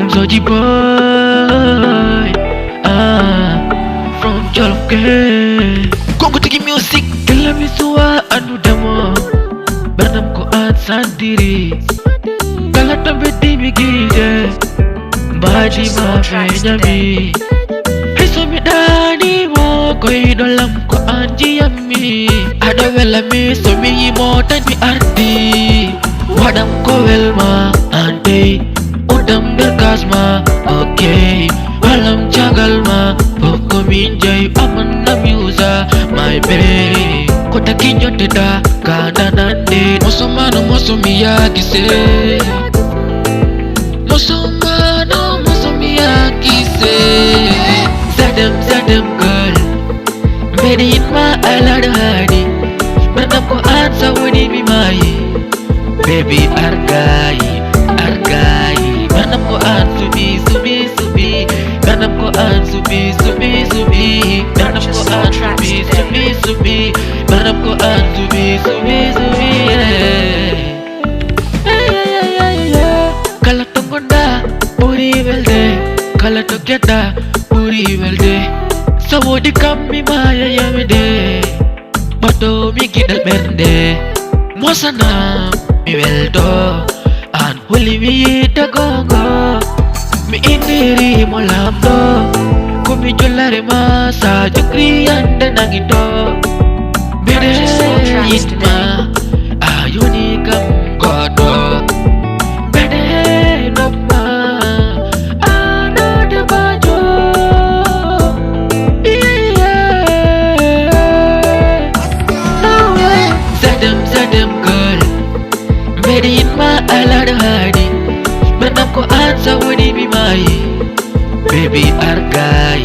Oumzo the boy, from Jolofke. Congo to give music, tell me so anu demo. Berndam ko at sandiri, kalatam beti bigide, baji ma fenyami. Hiso mi dani mo koi dolam ko anji yami. Ada wela mi so mi mo tan mi arti. Wadam ko welma ante, udam berkasma, okay. Malam jagal ma, poko minjay aman na musa, my babe. Kota kinyo teda, kana nande. Mosomano mosomiya kise, mosomano mosomiya kise. Zadam girl, made in my alad hadi. Berndam ko ansa wadi mi mai. Baby argai, Berndam ko an subi. Berndam ko an subi. Berndam ko an subi. Berndam ko an subi. Kala tongonda puri velde, kala toketa puri velde. Sawodi kammi maya yamide, bato mi kidal berde. Mosana mi weldo an huli mi tagongo. Mi indiri molamdo, kumi jolare masa jukri ande nangito. Bede yitma ayuni kam godo. Bede nopma ano de bajo. Zadam girl, bede yitma alad hadi. Berndam ko ansa wadi mi mai. Baby argai,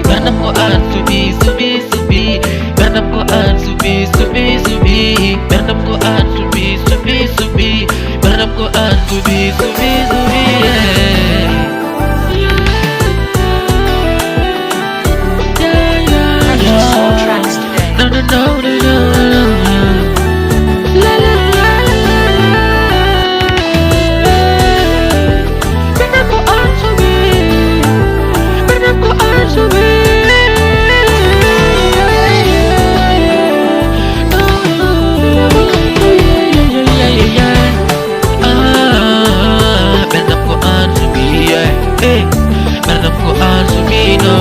Berndam ko an subi. Berndam ko an subi. Berndam ko an subi. Berndam ko an subi. Purchase all tracks today. No. La la la la la. Berndam ko an subi. Berndam ko an subi. Berndam ko an subi. Berndam ko an subi no.